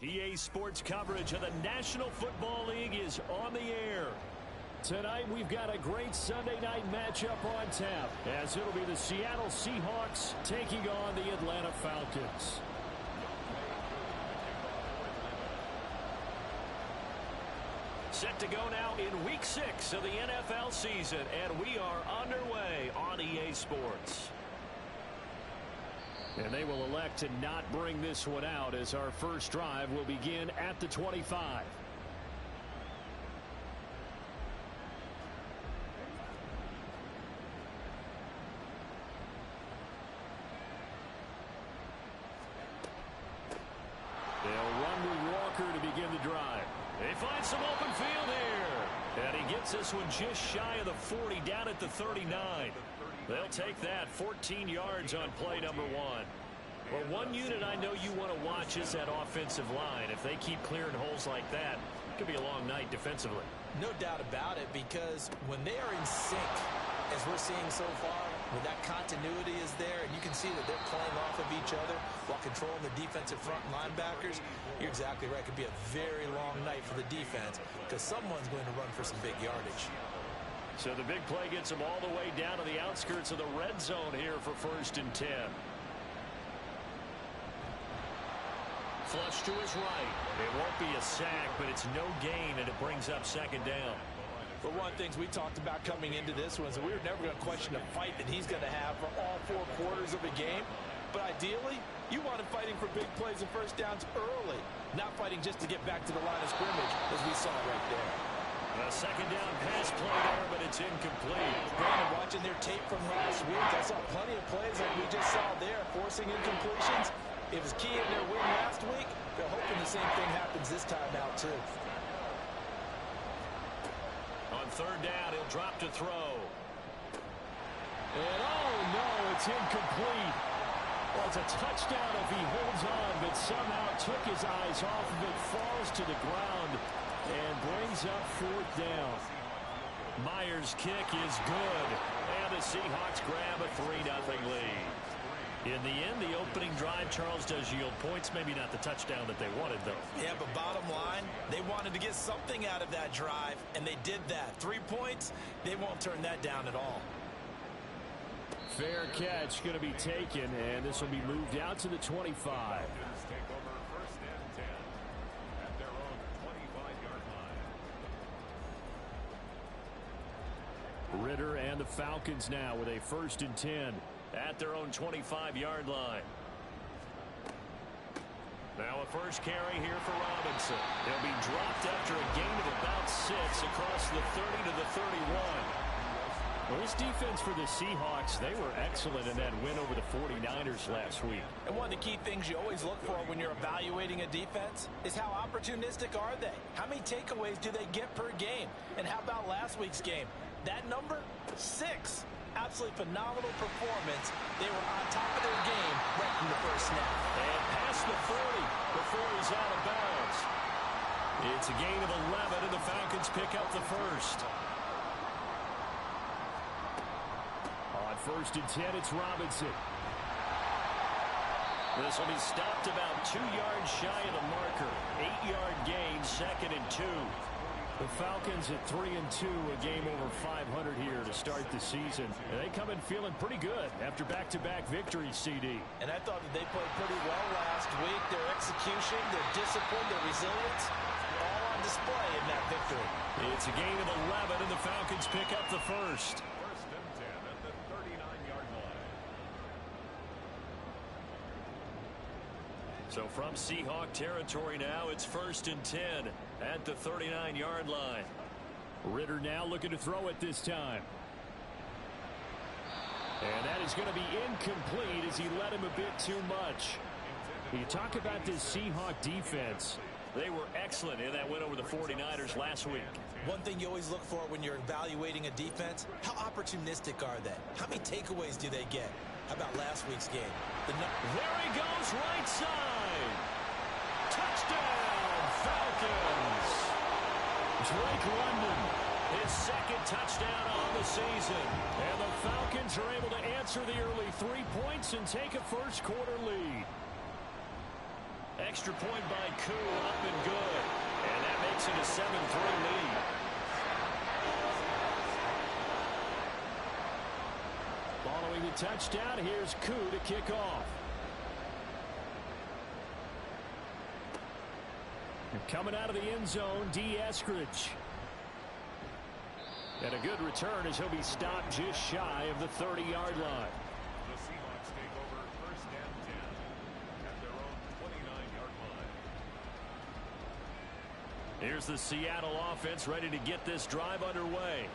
EA Sports coverage of the National Football League is on the air. Tonight we've got a great Sunday night matchup on tap, as it'll be the Seattle Seahawks taking on the Atlanta Falcons. Set to go now in Week 6 of the NFL season, and we are underway on EA Sports. And they will elect to not bring this one out, as our first drive will begin at the 25. They'll run with Walker to begin the drive. They find some open field here. And he gets this one just shy of the 40, down at the 39. They'll take that. 14 yards on play number 1. Well, one unit I know you want to watch is that offensive line. If they keep clearing holes like that, it could be a long night defensively. No doubt about it, because when they are in sync, as we're seeing so far, when that continuity is there, and you can see that they're playing off of each other while controlling the defensive front linebackers, you're exactly right. It could be a very long night for the defense, because someone's going to run for some big yardage. So the big play gets them all the way down to the outskirts of the red zone here for 1st and 10. Flush to his right. It won't be a sack, but it's no gain, and it brings up 2nd down. For one, things we talked about coming into this one is that we were never going to question the fight that he's going to have for all 4 quarters of a game. But ideally, you want him fighting for big plays and first downs early, not fighting just to get back to the line of scrimmage, as we saw right there. A 2nd down pass play there, but it's incomplete. Brandon, watching their tape from last week, I saw plenty of plays like we just saw there, forcing incompletions. It was key in their win last week. They're hoping the same thing happens this time out, too. On 3rd down, he'll drop to throw. And oh, no, it's incomplete. Well, it's a touchdown if he holds on, but somehow took his eyes off of it, falls to the ground, and brings up 4th down. Myers' kick is good, and the Seahawks grab a 3-0 lead. In the end, the opening drive, Charles, does yield points. Maybe not the touchdown that they wanted, though. Yeah, but bottom line, they wanted to get something out of that drive, and they did that. 3 points, they won't turn that down at all. Fair catch going to be taken, and this will be moved out to the 25. Ritter and the Falcons now with a 1st and 10 at their own 25-yard line. Now a first carry here for Robinson. He'll be dropped after a gain of about 6 across the 30 to the 31. Well, this defense for the Seahawks, they were excellent in that win over the 49ers last week. And one of the key things you always look for when you're evaluating a defense is how opportunistic are they? How many takeaways do they get per game? And how about last week's game? That number, 6. Absolutely phenomenal performance. They were on top of their game right from the first snap. And past the 40 before he's out of bounds. It's a gain of 11, and the Falcons pick up the first. On 1st and 10, it's Robinson. This will be stopped about 2 yards shy of the marker. 8-yard gain, 2nd and 2. The Falcons at 3-2, a game over 500 here to start the season. And they come in feeling pretty good after back-to-back victories, CD. And I thought that they played pretty well last week. Their execution, their discipline, their resilience, all on display in that victory. It's a gain of 11, and the Falcons pick up the first. 1st and 10 at the 39-yard line. So from Seahawk territory now, it's 1st and 10 at the 39-yard line. Ritter now looking to throw it this time. And that is going to be incomplete as he let him a bit too much. You talk about this Seahawk defense. They were excellent in that win over the 49ers last week. One thing you always look for when you're evaluating a defense, how opportunistic are they? How many takeaways do they get? How about last week's game? There he goes, right side. Touchdown, Falcons. Drake London, his 2nd touchdown on the season. And the Falcons are able to answer the early 3 points and take a first quarter lead. Extra point by Koo, up and good. And that makes it a 7-3 lead. Following the touchdown, here's Koo to kick off. And coming out of the end zone, D. Eskridge. And a good return as he'll be stopped just shy of the 30-yard line. The Seahawks take over first and 10 at their own 29-yard line. Here's the Seattle offense ready to get this drive underway.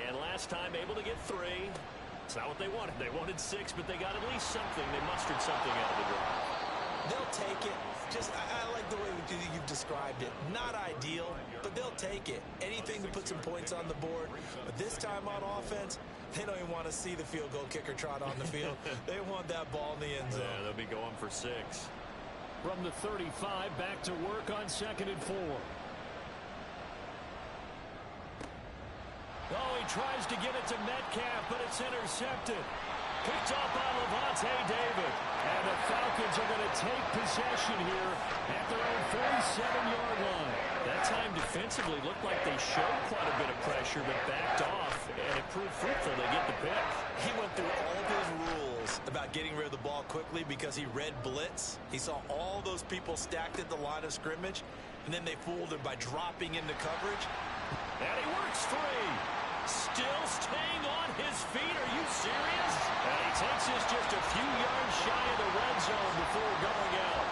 And last time able to get 3. It's not what they wanted. They wanted 6, but they got at least something. They mustered something out of the drive. They'll take it. I like the way you've described it. Not ideal, but they'll take it. Anything to put some points on the board. But this time on offense, they don't even want to see the field goal kicker trot on the field. They want that ball in the end zone. Yeah, they'll be going for 6. From the 35, back to work on 2nd and 4. Oh, he tries to get it to Metcalf, but it's intercepted. Picked up by Levante David. And the Falcons are going to take possession here at their own 47-yard line. That time defensively looked like they showed quite a bit of pressure, but backed off, and it proved fruitful. They get the pick. He went through all of his rules about getting rid of the ball quickly because he read blitz. He saw all those people stacked at the line of scrimmage, and then they fooled him by dropping into coverage. And he works free. Still staying on his feet. Are you serious? And he takes this just a few yards shy of the red zone before going out.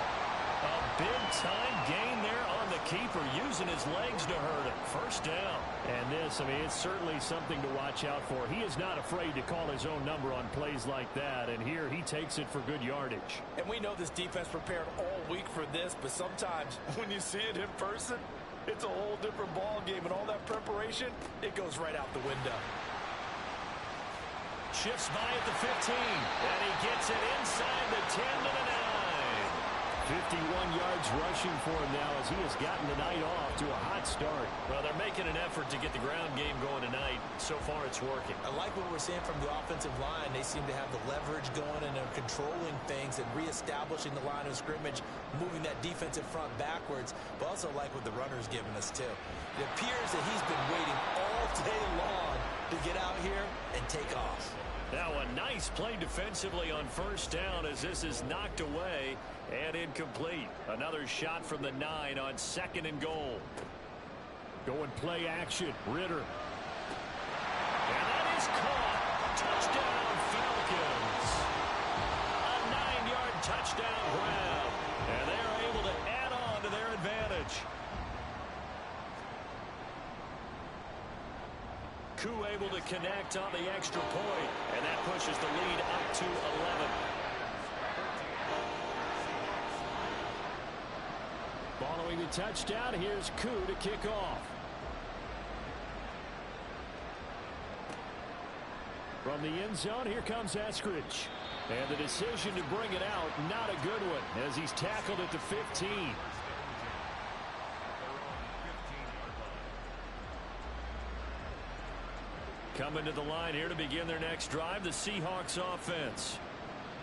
A big-time gain there on the keeper, using his legs to hurt him. First down. And this, it's certainly something to watch out for. He is not afraid to call his own number on plays like that, and here he takes it for good yardage. And we know this defense prepared all week for this, but sometimes when you see it in person, it's a whole different ball game, and all that preparation, it goes right out the window. Shifts by at the 15, and he gets it inside the 10 to the 9. 51 yards rushing for him now as he has gotten the night off to a hot start. Well, they're making an effort to get the ground game going tonight. So far, it's working. I like what we're seeing from the offensive line. They seem to have the leverage going, and they're controlling things and reestablishing the line of scrimmage, moving that defensive front backwards, but also like what the runner's giving us, too. It appears that he's been waiting all day long to get out here and take off. Now a nice play defensively on first down as this is knocked away and incomplete. Another shot from the 9 on 2nd and goal. Going play action. Ritter. And that is caught. Touchdown Falcons. A 9-yard touchdown grab. And they're able to add on to their advantage. Koo able to connect on the extra point, and that pushes the lead up to 11. Following the touchdown, here's Koo to kick off. From the end zone, here comes Eskridge. And the decision to bring it out, not a good one, as he's tackled at the 15. Coming to the line here to begin their next drive, the Seahawks offense.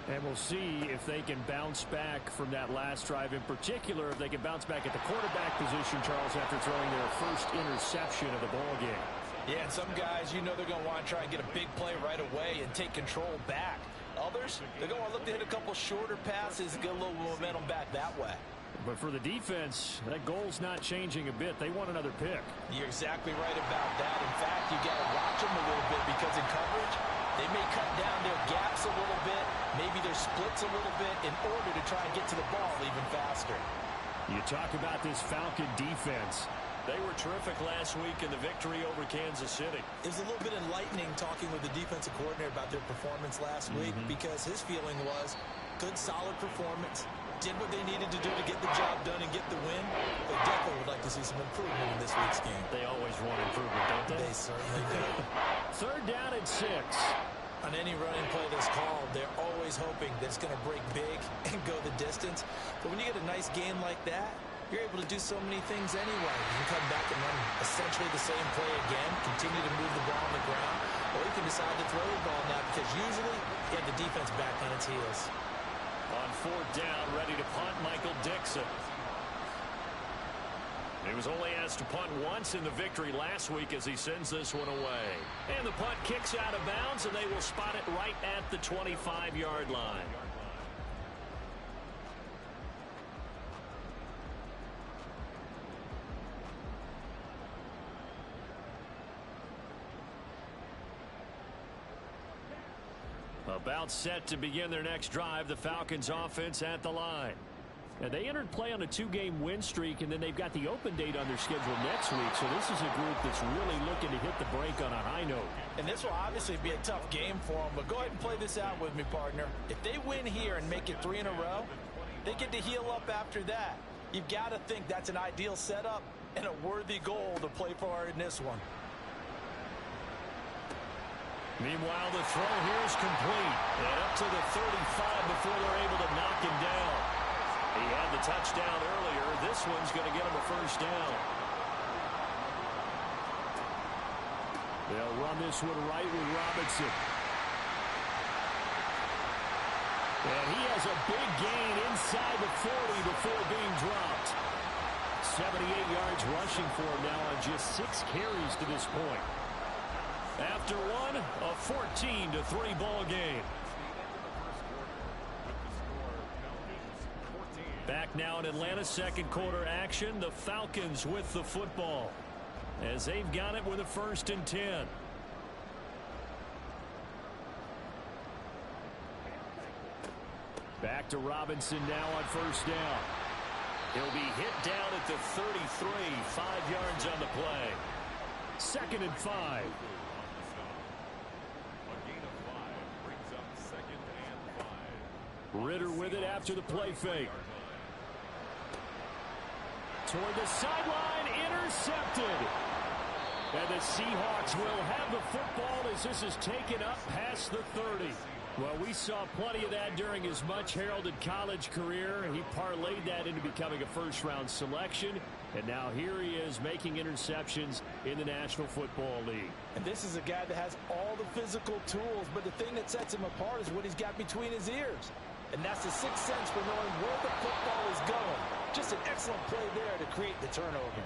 And we'll see if they can bounce back from that last drive. In particular, if they can bounce back at the quarterback position, Charles, after throwing their first interception of the ball game. Yeah, and some guys, they're going to want to try and get a big play right away and take control back. Others, they're going to look to hit a couple shorter passes and get a little momentum back that way. But for the defense, that goal's not changing a bit. They want another pick. You're exactly right about that. In fact, you got to watch them a little bit because in coverage, they may cut down their gaps a little bit, maybe their splits a little bit in order to try and get to the ball even faster. You talk about this Falcon defense. They were terrific last week in the victory over Kansas City. It was a little bit enlightening talking with the defensive coordinator about their performance last week because his feeling was good, solid performance. Did what they needed to do to get the job done and get the win. They definitely would like to see some improvement in this week's game. They always want improvement, don't they? They certainly do. 3rd down and 6. On any running play that's called, they're always hoping that it's going to break big and go the distance. But when you get a nice game like that, you're able to do so many things anyway. You can come back and run essentially the same play again, continue to move the ball on the ground, or you can decide to throw the ball now because usually you have the defense back on its heels. On fourth down, ready to punt, Michael Dixon. He was only asked to punt once in the victory last week as he sends this one away. And the punt kicks out of bounds, and they will spot it right at the 25-yard line. About set to begin their next drive, the Falcons offense at the line. And they entered play on a 2-game win streak, and then they've got the open date on their schedule next week. So this is a group that's really looking to hit the break on a high note. And this will obviously be a tough game for them, but go ahead and play this out with me, partner. If they win here and make it 3 in a row, they get to heal up after that. You've got to think that's an ideal setup and a worthy goal to play for in this one. Meanwhile, the throw here is complete. And up to the 35 before they're able to knock him down. He had the touchdown earlier. This one's going to get him a first down. They'll run this one right with Robinson. And he has a big gain inside the 40 before being dropped. 78 yards rushing for him now on just 6 carries to this point. After one, a 14-3 ball game. Back now in Atlanta, second quarter action. The Falcons with the football as they've got it with a 1st and 10. Back to Robinson now on 1st down. He'll be hit down at the 33, 5 yards on the play. 2nd and 5. Ritter with it after the play fake. Toward the sideline, intercepted. And the Seahawks will have the football as this is taken up past the 30. Well, we saw plenty of that during his much-heralded college career. He parlayed that into becoming a first-round selection. And now here he is making interceptions in the National Football League. And this is a guy that has all the physical tools, but the thing that sets him apart is what he's got between his ears. And that's the sixth sense for knowing where the football is going. Just an excellent play there to create the turnover.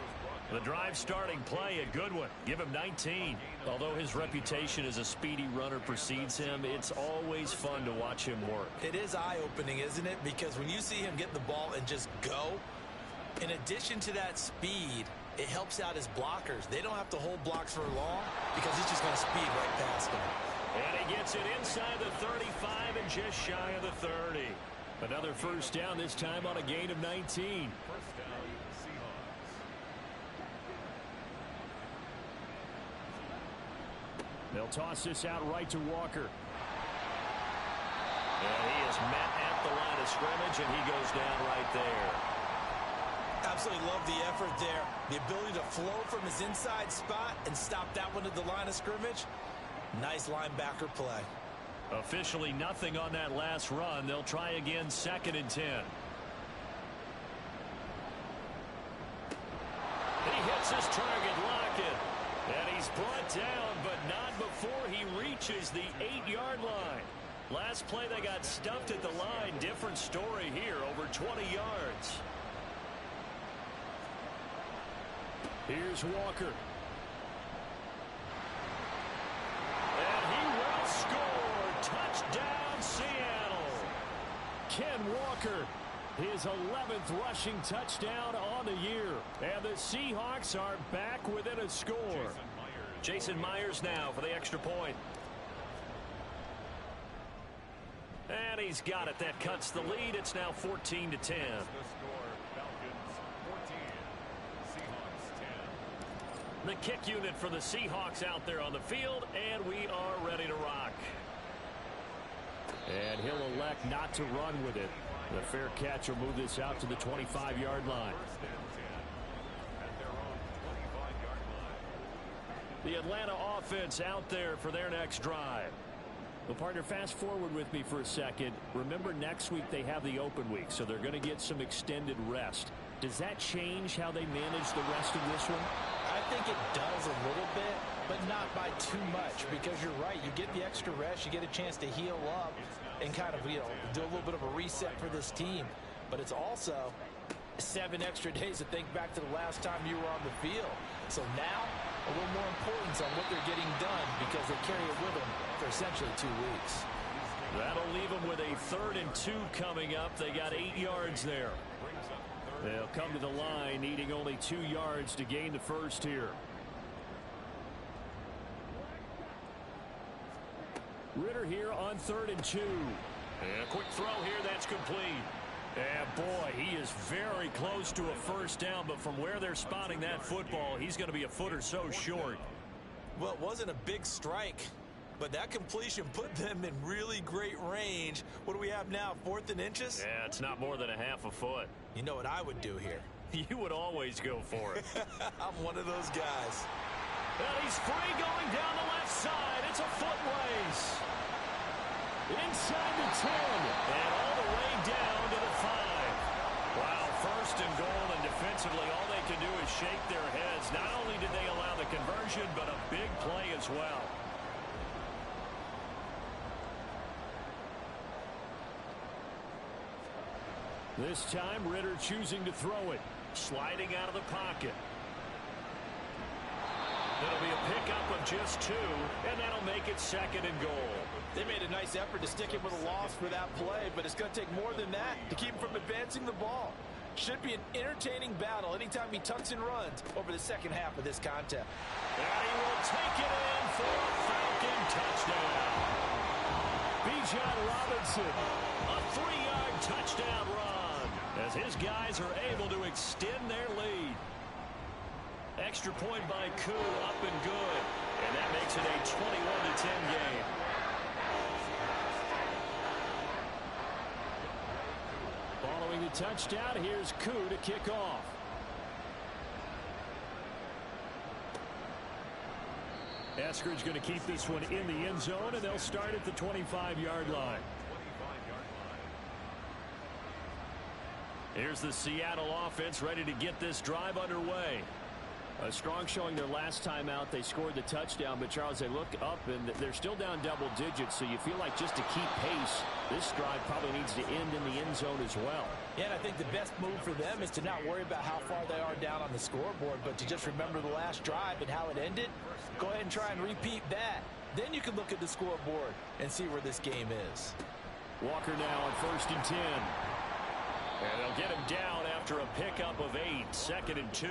The drive starting play, a good one. Give him 19. Although his reputation as a speedy runner precedes him, it's always fun to watch him work. It is eye-opening, isn't it? Because when you see him get the ball and just go, in addition to that speed, it helps out his blockers. They don't have to hold blocks for long because he's just going to speed right past them. And he gets it inside the 35 and just shy of the 30. Another first down, this time on a gain of 19. First down, Seahawks. They'll toss this out right to Walker. And he is met at the line of scrimmage, and he goes down right there. Absolutely love the effort there. The ability to flow from his inside spot and stop that one at the line of scrimmage. Nice linebacker play. Officially nothing on that last run. They'll try again, 2nd and 10. He hits his target, Lockett. And he's brought down, but not before he reaches the 8-yard line. Last play they got stuffed at the line. Different story here, over 20 yards. Here's Walker. And he will score. Touchdown, Seattle. Ken Walker, his 11th rushing touchdown on the year. And the Seahawks are back within a score. Jason Myers now for the extra point. And he's got it. That cuts the lead. It's now 14-10. The score, Falcons 14, Seahawks 10. The kick unit for the Seahawks out there on the field, and we are ready to rock. And he'll elect not to run with it. The fair catch will move this out to the 25-yard line. First and 10 at their own 25-yard line. The Atlanta offense out there for their next drive. Well, partner, fast forward with me for a second. Remember, next week they have the open week, so they're going to get some extended rest. Does that change how they manage the rest of this one? I think it does a little bit, but not by too much, because you're right. You get the extra rest. You get a chance to heal up. and kind of, do a little bit of a reset for this team. But it's also 7 extra days to think back to the last time you were on the field. So now, a little more importance on what they're getting done because they carry it with them for essentially 2 weeks. That'll leave them with a 3rd and 2 coming up. They got 8 yards there. They'll come to the line needing only 2 yards to gain the first here. Ritter here on 3rd and 2. And a quick throw here, that's complete. And boy, he is very close to a first down, but from where they're spotting that football, he's going to be a foot or so short. Well, it wasn't a big strike, but that completion put them in really great range. What do we have now, 4th and inches? Yeah, it's not more than a half a foot. You know what I would do here? You would always go for it. I'm one of those guys. And he's free going down the left side. It's a foot race. Inside the 10 and all the way down to the 5. Wow, 1st and goal, and defensively all they can do is shake their heads. Not only did they allow the conversion, but a big play as well. This time, Ritter choosing to throw it. Sliding out of the pocket. It'll be a pickup of just 2, and that'll make it 2nd and goal. They made a nice effort to stick it with a loss for that play, but it's going to take more than that to keep him from advancing the ball. Should be an entertaining battle anytime he tucks and runs over the second half of this contest. And he will take it in for a Falcon touchdown. Bijan Robinson, a 3-yard touchdown run, as his guys are able to extend their lead. Extra point by Koo, up and good. And that makes it a 21-10 game. Following the touchdown, here's Koo to kick off. Eskridge going to keep this one in the end zone, and they'll start at the 25-yard line. Here's the Seattle offense ready to get this drive underway. A strong showing their last time out. They scored the touchdown, but Charles, they look up and they're still down double digits, so you feel like just to keep pace, this drive probably needs to end in the end zone as well. Yeah, and I think the best move for them is to not worry about how far they are down on the scoreboard, but to just remember the last drive and how it ended. Go ahead and try and repeat that. Then you can look at the scoreboard and see where this game is. Walker now on 1st and 10. And they'll get him down after a pickup of 8, 2nd and 2.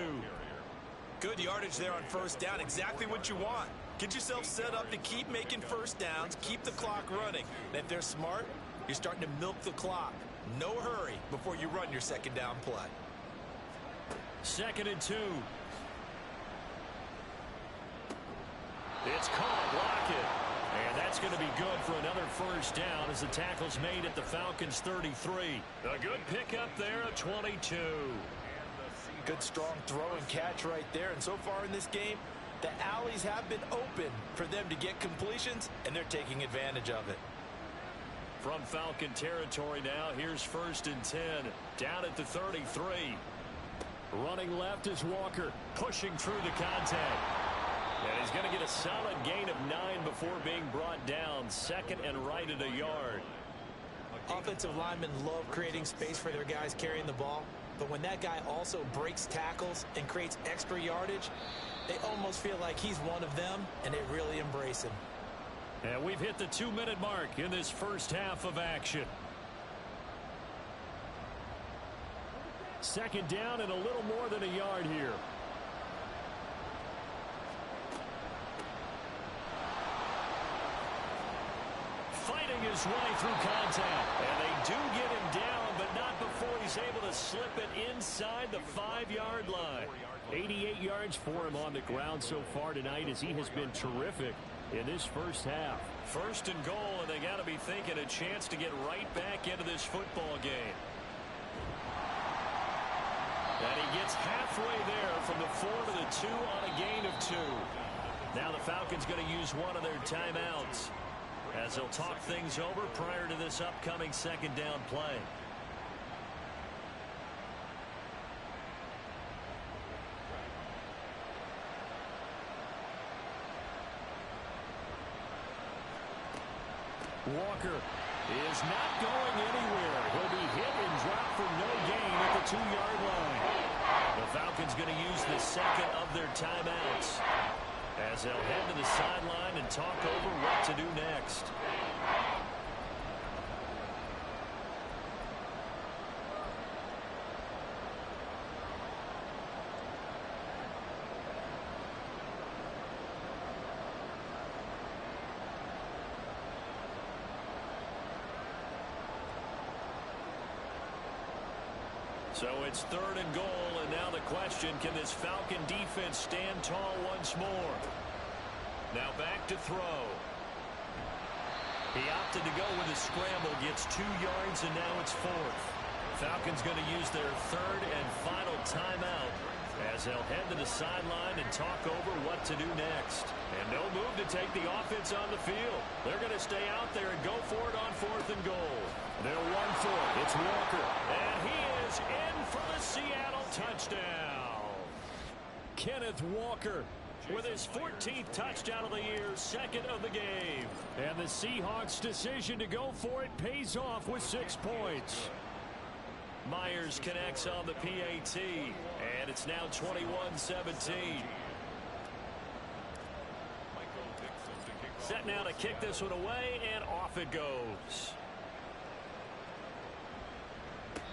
Good yardage there on 1st down. Exactly what you want. Get yourself set up to keep making first downs, keep the clock running. And if they're smart, you're starting to milk the clock. No hurry before you run your 2nd down play. 2nd and 2. It's caught, block it. And that's going to be good for another 1st down as the tackle's made at the Falcons' 33. A good pickup there at 22. Good strong throw and catch right there. And so far in this game, the alleys have been open for them to get completions, and they're taking advantage of it. From Falcon territory now, here's 1st and 10. Down at the 33. Running left is Walker, pushing through the contact. And he's going to get a solid gain of 9 before being brought down. 2nd and right at a yard. Offensive linemen love creating space for their guys carrying the ball. But when that guy also breaks tackles and creates extra yardage, they almost feel like he's one of them, and they really embrace him. And we've hit the 2-minute mark in this first half of action. 2nd down and a little more than a yard here. Fighting his way through contact. And they do get him down, but not before he's able to slip it inside the 5-yard line. 88 yards for him on the ground so far tonight as he has been terrific in this first half. 1st and goal, and they got to be thinking a chance to get right back into this football game. And he gets halfway there from the 4 to the 2 on a gain of 2. Now the Falcons going to use one of their timeouts as they'll talk things over prior to this upcoming 2nd down play. Walker is not going anywhere. He'll be hit and dropped for no gain at the 2-yard line. The Falcons going to use the second of their timeouts as they'll head to the sideline and talk over what to do next. So it's 3rd and goal, and now the question, can this Falcon defense stand tall once more? Now back to throw. He opted to go with a scramble, gets 2 yards, and now it's 4th. Falcons going to use their 3rd and final timeout as they'll head to the sideline and talk over what to do next. And no move to take the offense on the field. They're going to stay out there and go for it on 4th and goal. They'll run for it. It's Walker. And he is in for the Seattle touchdown. Kenneth Walker with his 14th touchdown of the year, 2nd of the game. And the Seahawks' decision to go for it pays off with 6 points. Myers connects on the PAT, and it's now 21-17. Set now to kick this one away, and off it goes.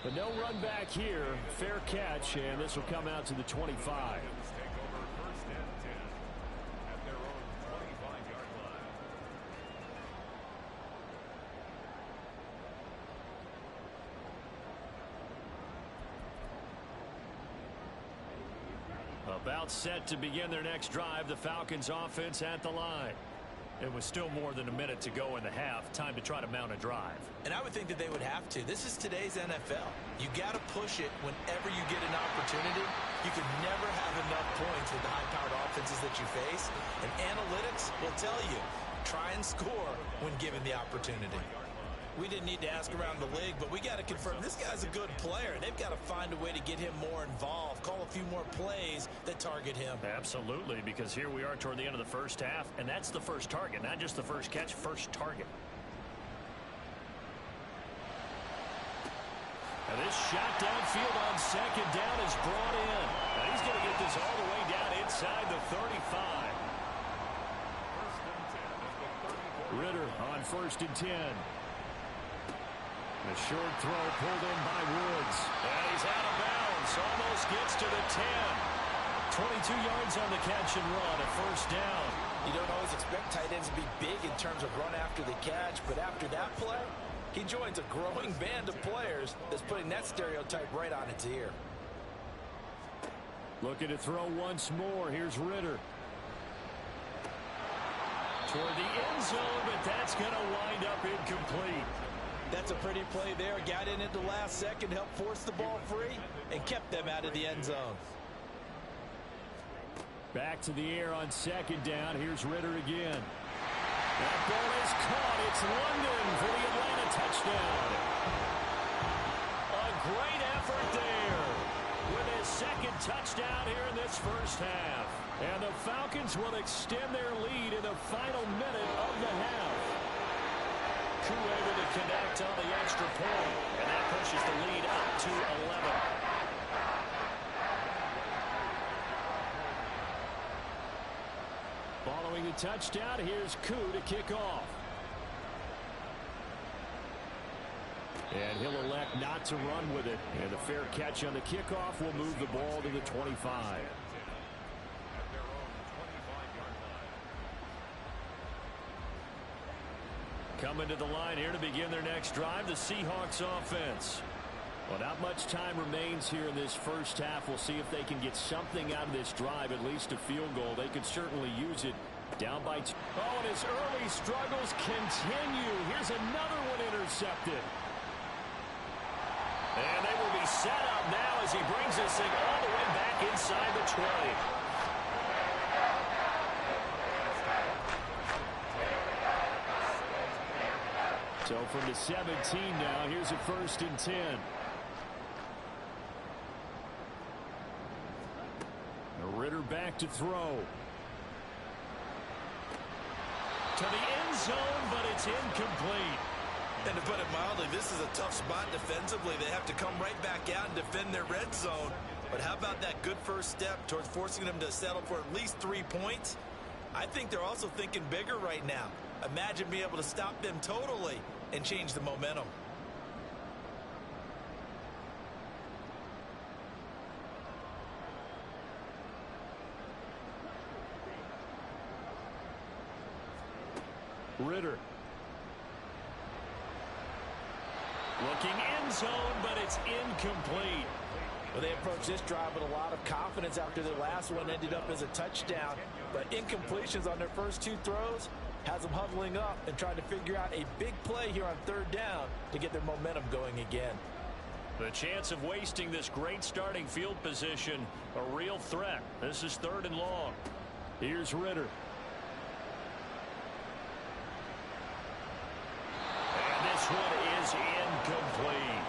But no run back here. Fair catch, and this will come out to the 25. About set to begin their next drive, the Falcons offense at the line. It was still more than a minute to go in the half. Time to try to mount a drive. And I would think that they would have to. This is today's NFL. You got to push it whenever you get an opportunity. You can never have enough points with the high-powered offenses that you face. And analytics will tell you, try and score when given the opportunity. We didn't need to ask around the league, but we got to confirm this guy's a good player. They've got to find a way to get him more involved, call a few more plays that target him. Absolutely, because here we are toward the end of the first half, and that's the first target, not just the first catch, first target. And this shot downfield on 2nd down is brought in. And he's going to get this all the way down inside the 35. Ritter on 1st and 10. The short throw pulled in by Woods. And he's out of bounds. Almost gets to the 10. 22 yards on the catch and run, a 1st down. You don't always expect tight ends to be big in terms of run after the catch, but after that play, he joins a growing band of players that's putting that stereotype right on its ear. Looking to throw once more. Here's Ritter. Toward the end zone, but that's going to wind up incomplete. That's a pretty play there. Got in at the last second, helped force the ball free, and kept them out of the end zone. Back to the air on 2nd down. Here's Ritter again. That ball is caught. It's London for the Atlanta touchdown. A great effort there with his 2nd touchdown here in this first half. And the Falcons will extend their lead in the final minute of the half. Koo able to connect on the extra point, and that pushes the lead up to 11. Following the touchdown, here's Koo to kick off. And he'll elect not to run with it. And the fair catch on the kickoff will move the ball to the 25. Coming to the line here to begin their next drive, the Seahawks offense. Well, not much time remains here in this first half. We'll see if they can get something out of this drive, at least a field goal. They could certainly use it. Down by 2. Oh, and his early struggles continue. Here's another one intercepted. And they will be set up now as he brings this thing all the way back inside the 20. So from the 17 now, here's a 1st and 10. Ritter back to throw. To the end zone, but it's incomplete. And to put it mildly, this is a tough spot defensively. They have to come right back out and defend their red zone. But how about that good first step towards forcing them to settle for at least 3 points? I think they're also thinking bigger right now. Imagine being able to stop them totally and change the momentum. Ritter. Looking end zone, but it's incomplete. Well, they approached this drive with a lot of confidence after their last one ended up as a touchdown. But incompletions on their first 2 throws has them huddling up and trying to figure out a big play here on 3rd down to get their momentum going again. The chance of wasting this great starting field position, a real threat. This is 3rd and long. Here's Ritter. And this one is incomplete.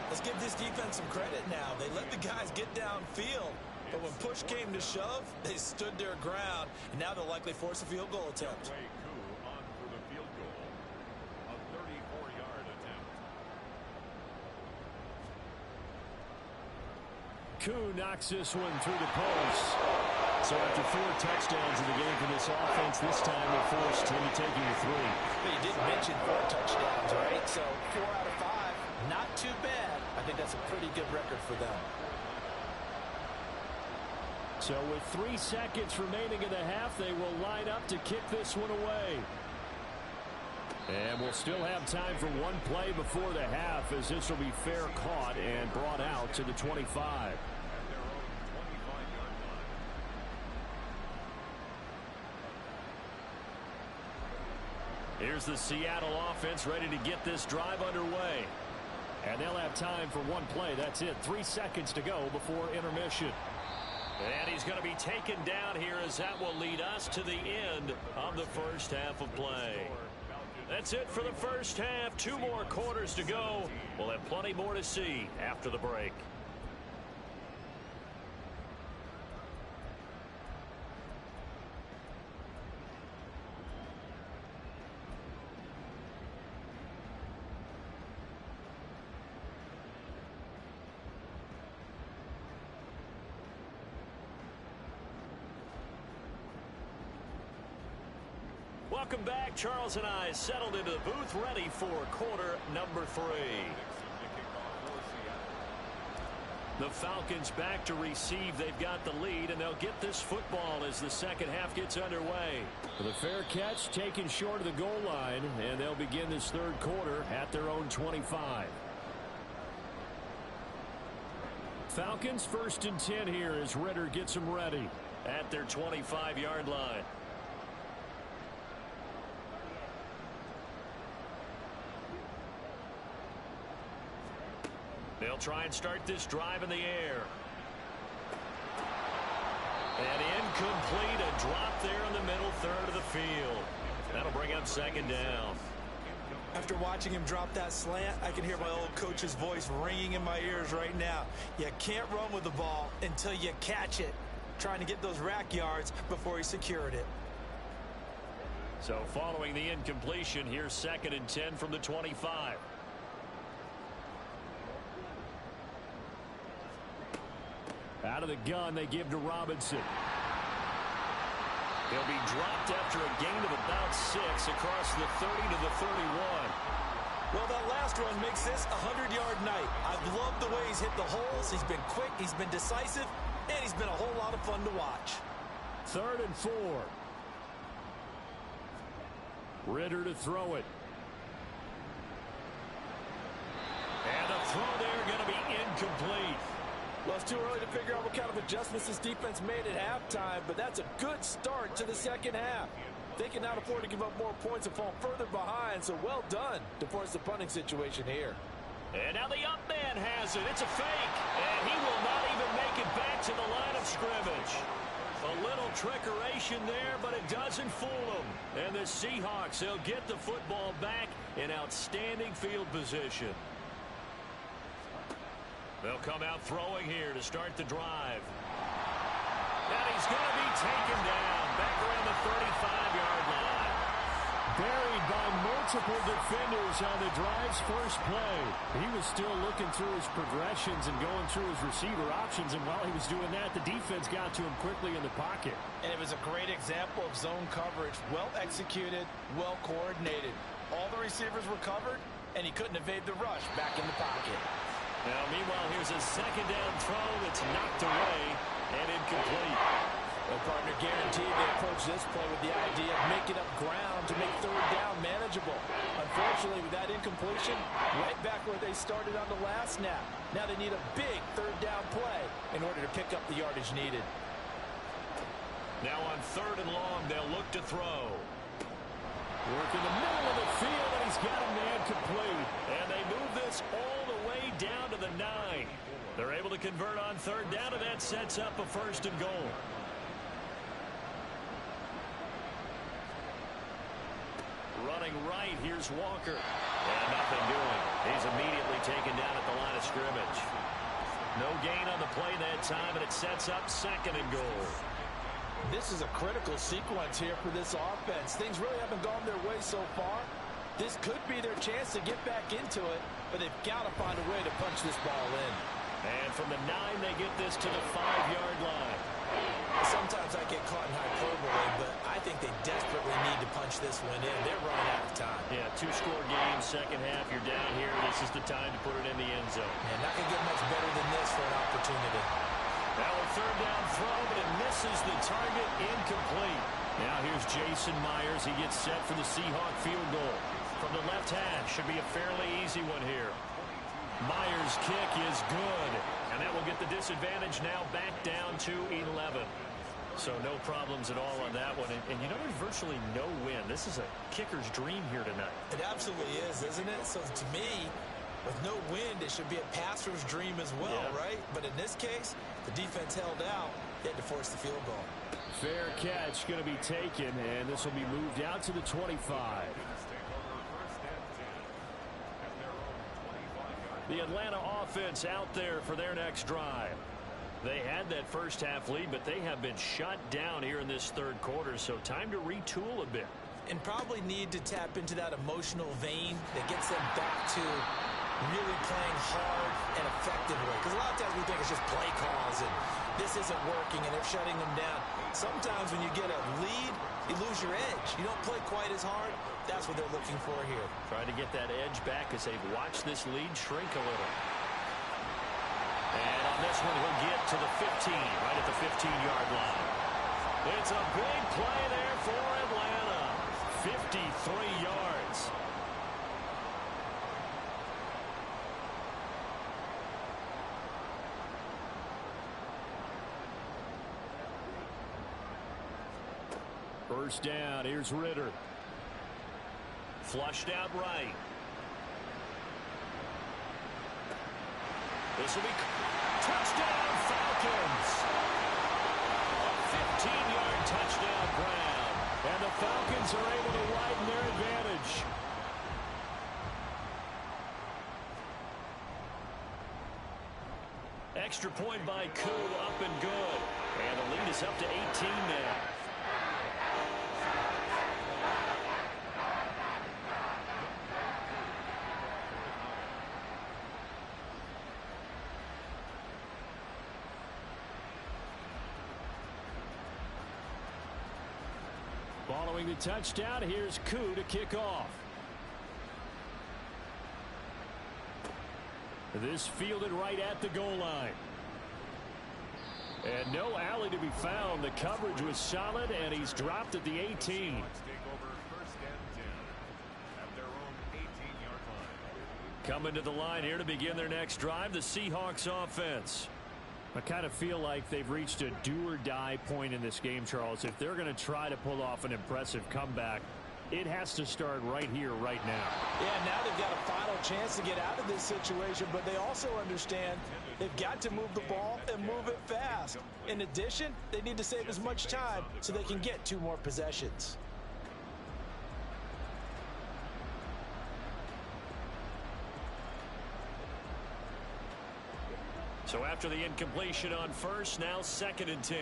Let's give this defense some credit now. They let the guys get downfield, but when push came to shove, they stood their ground, and now they'll likely force a field goal attempt. On for the field goal, a 34-yard attempt. Koo knocks this one through the post. So after 4 touchdowns in the game for this offense, this time they're forced into taking the 3. But you did mention 4 touchdowns, right? So 4 out of 5, not too bad. I think that's a pretty good record for them. So with 3 seconds remaining in the half, they will line up to kick this one away. And we'll still have time for one play before the half, as this will be fair caught and brought out to the 25. Here's the Seattle offense ready to get this drive underway. And they'll have time for one play. That's it. 3 seconds to go before intermission. And he's going to be taken down here, as that will lead us to the end of the first half of play. That's it for the first half. 2 more quarters to go. We'll have plenty more to see after the break. Welcome back. Charles and I settled into the booth, ready for quarter number 3. The Falcons back to receive. They've got the lead, and they'll get this football as the second half gets underway. The fair catch taken short of the goal line, and they'll begin this 3rd quarter at their own 25. Falcons 1st and 10 here as Ritter gets them ready at their 25-yard line. They'll try and start this drive in the air. And incomplete, a drop there in the middle 3rd of the field. That'll bring up 2nd down. After watching him drop that slant, I can hear my old coach's voice ringing in my ears right now. You can't run with the ball until you catch it. Trying to get those rack yards before he secured it. So following the incompletion, here's 2nd and 10 from the 25. Out of the gun, they give to Robinson. He'll be dropped after a gain of about 6 across the 30 to the 31. Well, that last run makes this a 100-yard night. I've loved the way he's hit the holes. He's been quick, he's been decisive, and he's been a whole lot of fun to watch. 3rd and 4. Ritter to throw it. And a throw there going to be incomplete. Well, it's too early to figure out what kind of adjustments this defense made at halftime, but that's a good start to the second half. They can now afford to give up more points and fall further behind, so well done to force the punting situation here. And now the up man has it. It's a fake, and he will not even make it back to the line of scrimmage. A little trickeration there, but it doesn't fool them. And the Seahawks, they'll get the football back in outstanding field position. They'll come out throwing here to start the drive. And he's going to be taken down back around the 35-yard line. Buried by multiple defenders on the drive's first play. He was still looking through his progressions and going through his receiver options, and while he was doing that, the defense got to him quickly in the pocket. And it was a great example of zone coverage. Well executed, well coordinated. All the receivers were covered, and he couldn't evade the rush back in the pocket. Now, meanwhile, here's a second down throw that's knocked away and incomplete. Well, partner, guaranteed they approach this play with the idea of making up ground to make third down manageable. Unfortunately, with that incompletion, right back where they started on the last snap. Now they need a big third down play in order to pick up the yardage needed. Now on third and long, they'll look to throw. Work in the middle of the field, and he's got a man complete. And they move this all the way down to the 9. They're able to convert on third down, and that sets up a first and goal. Running right, here's Walker. And nothing doing. He's immediately taken down at the line of scrimmage. No gain on the play that time, and it sets up second and goal. This is a critical sequence here for this offense. Things really haven't gone their way so far. This could be their chance to get back into it, but they've got to find a way to punch this ball in. And from the 9, they get this to the 5-yard line. Sometimes I get caught in hyperbole, but I think they desperately need to punch this one in. They're running out of time. Yeah, 2-score game, second half. You're down here. This is the time to put it in the end zone. And not going to get much better than this for an opportunity. Now a third down throw, but it misses the target, incomplete. Now here's Jason Myers. He gets set for the Seahawk field goal. From the left hash, should be a fairly easy one here. Myers' kick is good, and that will get the disadvantage now back down to 11. So no problems at all on that one. And you know, there's virtually no win. This is a kicker's dream here tonight. It absolutely is, isn't it? So to me, with no wind, it should be a passer's dream as well, yeah. Right? But in this case, the defense held out. They had to force the field goal. Fair catch going to be taken, and this will be moved out to the 25. The Atlanta offense out there for their next drive. They had that first half lead, but they have been shut down here in this third quarter, so time to retool a bit. And probably need to tap into that emotional vein that gets them back to really playing hard and effectively. Because a lot of times we think it's just play calls and this isn't working and they're shutting them down. Sometimes when you get a lead, you lose your edge. You don't play quite as hard. That's what they're looking for here. Trying to get that edge back as they've watched this lead shrink a little. And on this one, he'll get to the 15, right at the 15-yard line. It's a big play there for Atlanta. 53 yards. First down, here's Ritter. Flushed out right. This will be touchdown Falcons. A 15-yard touchdown Brown. And the Falcons are able to widen their advantage. Extra point by Koo, up and good. And the lead is up to 18 now. Following the touchdown, here's Koo to kick off. This fielded right at the goal line. And no alley to be found. The coverage was solid, and he's dropped at the 18. Coming to the line here to begin their next drive, the Seahawks offense. I kind of feel like they've reached a do-or-die point in this game, Charles. If they're going to try to pull off an impressive comeback, it has to start right here, right now. Yeah, now they've got a final chance to get out of this situation, but they also understand they've got to move the ball and move it fast. In addition, they need to save as much time so they can get 2 more possessions. So after the incompletion on first, now 2nd and 10.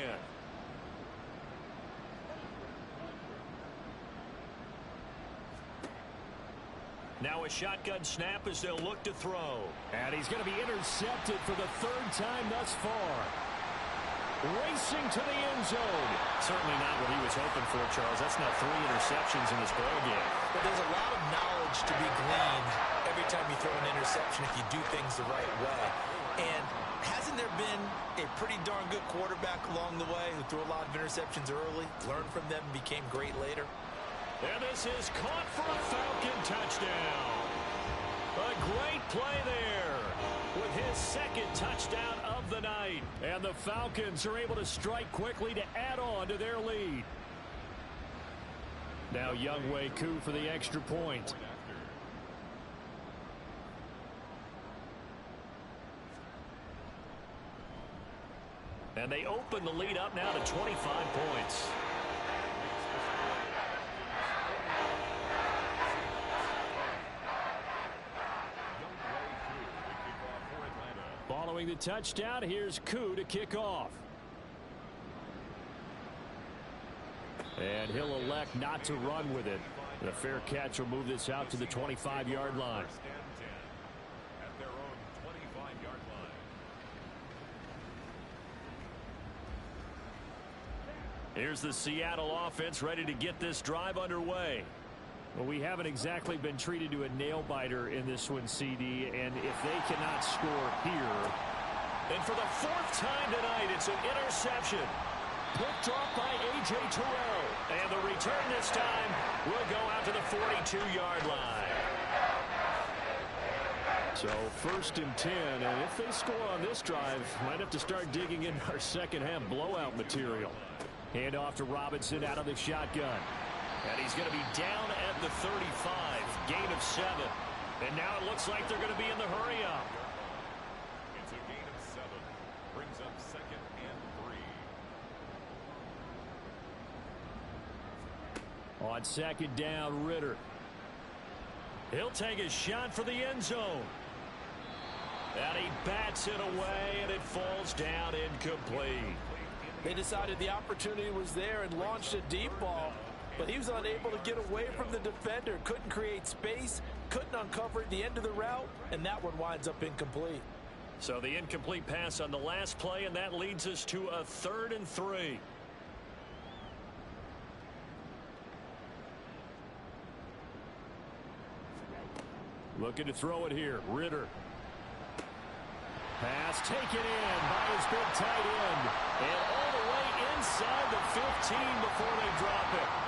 shotgun snap as they'll look to throw. And he's going to be intercepted for the third time thus far. Racing to the end zone. Certainly not what he was hoping for, Charles. That's now 3 interceptions in this ball game. But there's a lot of knowledge to be gleaned every time you throw an interception if you do things the right way. And hasn't there been a pretty darn good quarterback along the way who threw a lot of interceptions early, learned from them, and became great later? And this is caught for a Falcon touchdown. A great play there with his second touchdown of the night. And the Falcons are able to strike quickly to add on to their lead. Now Younghoe Koo for the extra point. And they open the lead up now to 25 points. Following the touchdown, here's Koo to kick off. And he'll elect not to run with it. The fair catch will move this out to the 25-yard line. At their own 25-yard line. Here's the Seattle offense ready to get this drive underway. Well, we haven't exactly been treated to a nail-biter in this one, CD, and if they cannot score here. And for the 4th time tonight, it's an interception. Picked off by A.J. Terrell. And the return this time will go out to the 42-yard line. So 1st and 10, and if they score on this drive, might have to start digging in our second-half blowout material. Hand off to Robinson out of the shotgun. And he's going to be down at the 35, gain of 7. And now it looks like they're going to be in the hurry-up. It's a gain of 7. Brings up 2nd and 3. On 2nd down, Ritter. He'll take a shot for the end zone. And he bats it away, and it falls down incomplete. They decided the opportunity was there and launched a deep ball, but he was unable to get away from the defender, couldn't create space, couldn't uncover the end of the route, and that one winds up incomplete. So the incomplete pass on the last play, and that leads us to a 3rd and 3. Looking to throw it here. Ritter. Pass taken in by his big tight end. And all the way inside the 15 before they drop it.